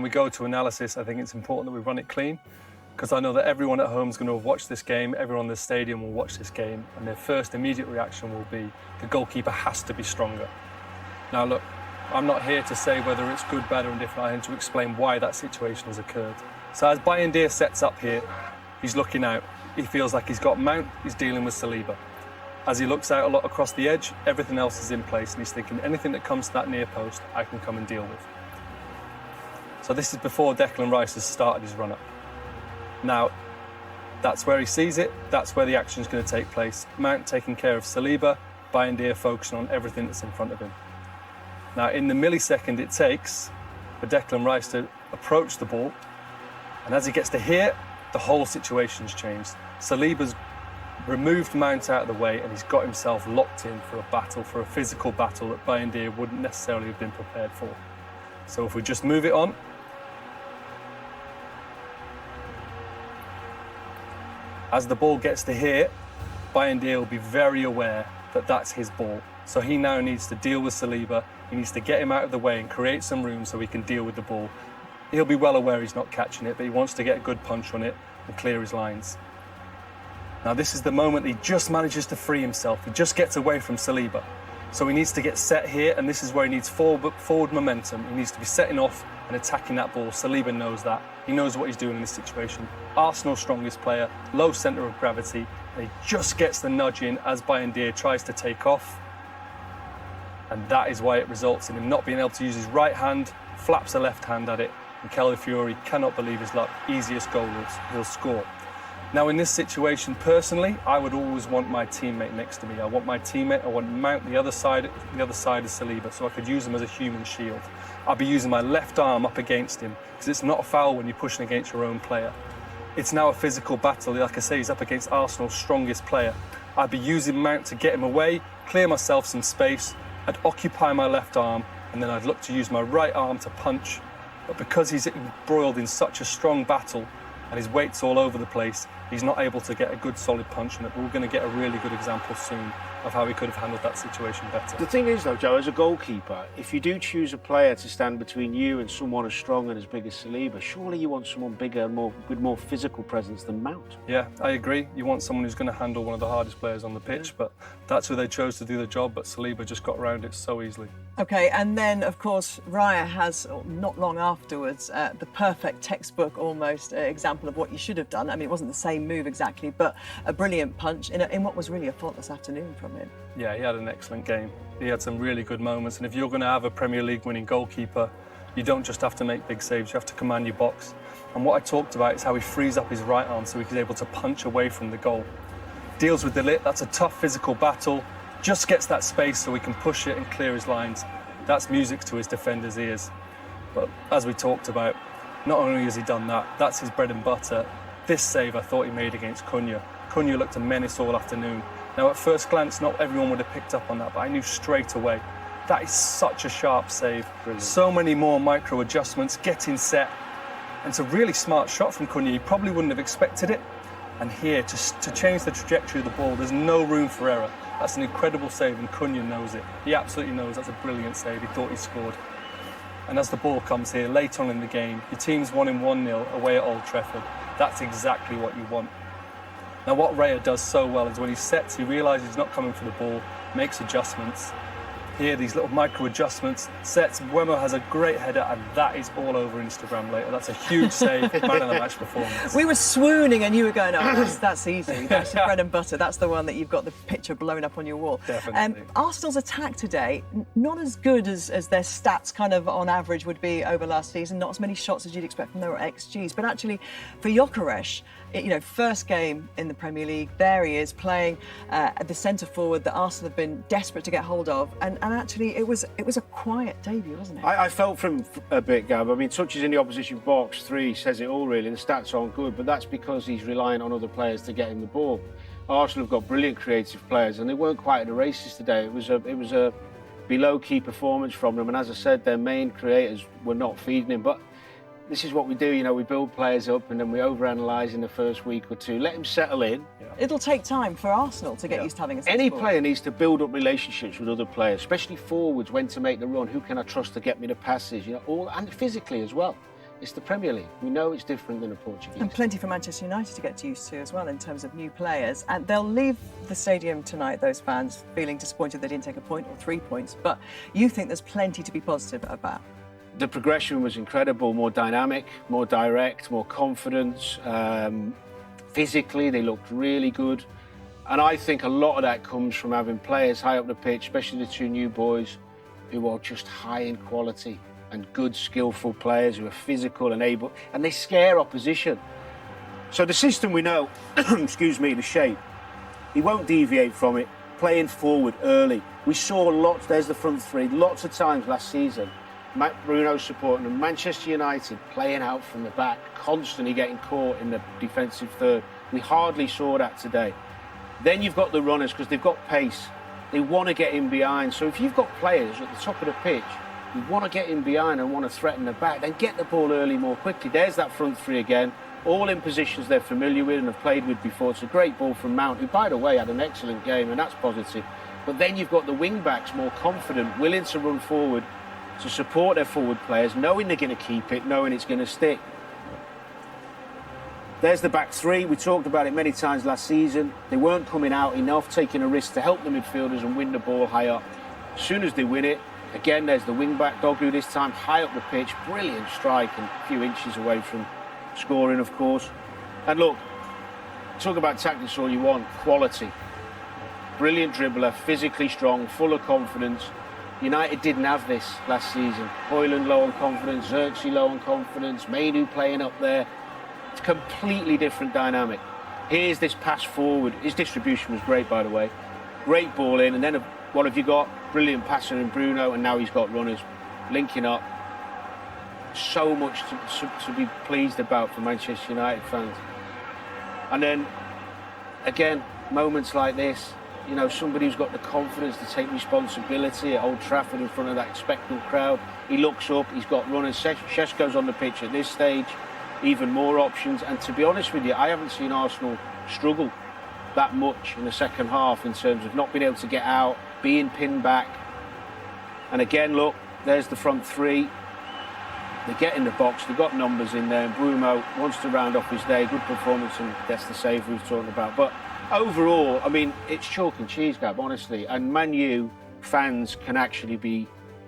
when we go to analysis, I think it's important that we run it clean, because I know that everyone at home is going to watch this game, everyone in the stadium will watch this game, and their first immediate reaction will be, the goalkeeper has to be stronger. Now look, I'm not here to say whether it's good, bad or indifferent. I'm here to explain why that situation has occurred. So as Bayindir sets up here, he's looking out. He feels like he's got Mount, he's dealing with Saliba. As he looks out a lot across the edge, everything else is in place, and he's thinking, anything that comes to that near post, I can come and deal with. So this is before Declan Rice has started his run-up. Now, that's where he sees it, that's where the action is going to take place. Mount taking care of Saliba, Bayindir focusing on everything that's in front of him. Now, in the millisecond it takes for Declan Rice to approach the ball, and as he gets to here, the whole situation's changed. Saliba's removed Mount out of the way, and he's got himself locked in for a battle, for a physical battle that Bayindir wouldn't necessarily have been prepared for. So if we just move it on. As the ball gets to here, Bayindir will be very aware that that's his ball. So he now needs to deal with Saliba. He needs to get him out of the way and create some room so he can deal with the ball. He'll be well aware he's not catching it, but he wants to get a good punch on it and clear his lines. Now this is the moment he just manages to free himself. He just gets away from Saliba. So he needs to get set here, and this is where he needs forward momentum. He needs to be setting off and attacking that ball. Saliba knows that. He knows what he's doing in this situation. Arsenal's strongest player, low centre of gravity, and he just gets the nudge in as Bayindir tries to take off. And that is why it results in him not being able to use his right hand, flaps a left hand at it, and Calafiori cannot believe his luck. Easiest goal he'll score. Now in this situation, personally, I would always want my teammate next to me. I want my teammate, I want Mount the other side of Saliba, so I could use him as a human shield. I'll be using my left arm up against him, because it's not a foul when you're pushing against your own player. It's now a physical battle. Like I say, he's up against Arsenal's strongest player. I'd be using Mount to get him away, clear myself some space. I'd occupy my left arm, and then I'd look to use my right arm to punch. But because he's embroiled in such a strong battle, and his weight's all over the place, he's not able to get a good solid punch on it. But we're going to get a really good example soon of how he could have handled that situation better. The thing is, though, Joe, as a goalkeeper, if you do choose a player to stand between you and someone as strong and as big as Saliba, surely you want someone bigger and with more physical presence than Mount. Yeah, I agree. You want someone who's going to handle one of the hardest players on the pitch, but that's who they chose to do the job, but Saliba just got around it so easily. OK, and then, of course, Raya has, not long afterwards, the perfect textbook, almost, example of what you should have done. I mean, it wasn't the same move exactly, but a brilliant punch in what was really a faultless afternoon from him. Yeah, he had an excellent game. He had some really good moments, and if you're going to have a Premier League winning goalkeeper, you don't just have to make big saves, you have to command your box. And what I talked about is how he frees up his right arm so he's able to punch away from the goal. Deals with the lit, that's a tough physical battle, just gets that space so he can push it and clear his lines. That's music to his defenders' ears. But as we talked about, not only has he done that, that's his bread and butter. This save I thought he made against Cunha. Cunha looked a menace all afternoon. Now at first glance, not everyone would have picked up on that, but I knew straight away. That is such a sharp save. Brilliant. So many more micro adjustments, getting set. And it's a really smart shot from Cunha. You probably wouldn't have expected it. And here, to change the trajectory of the ball, there's no room for error. That's an incredible save, and Cunha knows it. He absolutely knows that's a brilliant save. He thought he scored. And as the ball comes here, late on in the game, your team's winning 1-0 away at Old Trafford. That's exactly what you want. Now, what Raya does so well is when he sets, he realises he's not coming for the ball, makes adjustments. Here, these little micro adjustments, sets. Wemo has a great header, and that is all over Instagram later. That's a huge save, man of the match performance. We were swooning, and you were going, oh, that's easy. That's the bread and butter. That's the one that you've got the picture blown up on your wall. Definitely. Arsenal's attack today, not as good as their stats kind of on average would be over last season. Not as many shots as you'd expect from their XGs. But actually, for Gyökeres, first game in the Premier League, there he is playing at the centre forward that Arsenal have been desperate to get hold of, and actually it was a quiet debut, wasn't it? I felt for him a bit, Gab. I mean, touches in the opposition box, 3, says it all really. The stats aren't good, but that's because he's relying on other players to get him the ball. Arsenal have got brilliant creative players, and they weren't quite at the races today. It was a below key performance from them, and as I said, their main creators were not feeding him. But this is what we do, we build players up and then we overanalyse in the first week or two. Let him settle in. Yeah. It'll take time for Arsenal to get used to having a Any player needs to build up relationships with other players, especially forwards, when to make the run, who can I trust to get me the passes, and physically as well. It's the Premier League. We know it's different than a Portuguese. And plenty for Manchester United to get used to as well in terms of new players. And they'll leave the stadium tonight, those fans, feeling disappointed they didn't take a point or 3 points. But you think there's plenty to be positive about? The progression was incredible, more dynamic, more direct, more confidence. Physically, they looked really good. And I think a lot of that comes from having players high up the pitch, especially the two new boys, who are just high in quality and good, skillful players who are physical and able, and they scare opposition. So the system we know, excuse me, the shape, he won't deviate from it, playing forward early. We saw lots, there's the front three, lots of times last season, Bruno supporting them, Manchester United playing out from the back, constantly getting caught in the defensive third. We hardly saw that today. Then you've got the runners, because they've got pace. They want to get in behind. So if you've got players at the top of the pitch who want to get in behind and want to threaten the back, then get the ball early more quickly. There's that front three again, all in positions they're familiar with and have played with before. It's a great ball from Mount, who, by the way, had an excellent game, and that's positive. But then you've got the wing-backs more confident, willing to run forward, to support their forward players, knowing they're going to keep it, knowing it's going to stick. There's the back three. We talked about it many times last season. They weren't coming out enough, taking a risk to help the midfielders and win the ball high up. As soon as they win it, again, there's the wing-back Dogu this time, high up the pitch, brilliant strike and a few inches away from scoring, of course. And look, talk about tactics all you want, quality. Brilliant dribbler, physically strong, full of confidence. United didn't have this last season. Højlund low on confidence, Xerxes low on confidence, Mainu playing up there. It's a completely different dynamic. Here's this pass forward. His distribution was great, by the way. Great ball in, and then what have you got? Brilliant passer in Bruno, and now he's got runners linking up. So much to be pleased about for Manchester United fans. And then, again, moments like this, you know, somebody who's got the confidence to take responsibility at Old Trafford in front of that expectant crowd. He looks up, he's got runners. Šeško's on the pitch at this stage. Even more options, and to be honest with you, I haven't seen Arsenal struggle that much in the second half in terms of not being able to get out, being pinned back. And again, look, there's the front three. They get in the box, they've got numbers in there, and Bruno wants to round off his day. Good performance, and that's the save we were talking about. But overall, I mean, it's chalk and cheese, Gab, honestly, and Man U fans can actually be,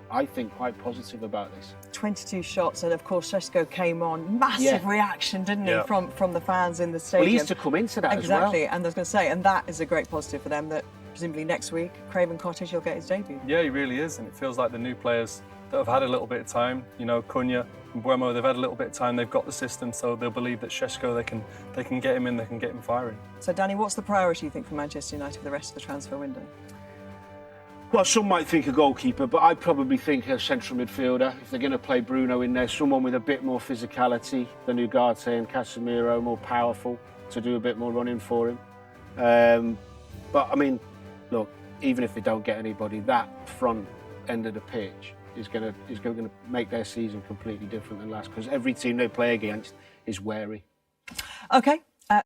I think, quite positive about this. 22 shots, and of course Šeško came on. Massive reaction, didn't he, from the fans in the stadium. Well, he needs to come into that as well. Exactly, and I was going to say, and that is a great positive for them, that presumably next week, Craven Cottage will get his debut. Yeah, he really is, and it feels like the new players that have had a little bit of time, you know, Cunha and Buemo, they've had a little bit of time, they've got the system, so they'll believe that Šeško, they can get him in, they can get him firing. So, Danny, what's the priority, you think, for Manchester United for the rest of the transfer window? Well, some might think a goalkeeper, but I'd probably think a central midfielder. If they're going to play Bruno in there, someone with a bit more physicality than Ugarte and Casemiro, more powerful, to do a bit more running for him. But, I mean, look, even if they don't get anybody, that front end of the pitch is going to make their season completely different than last, because every team they play against is wary. OK,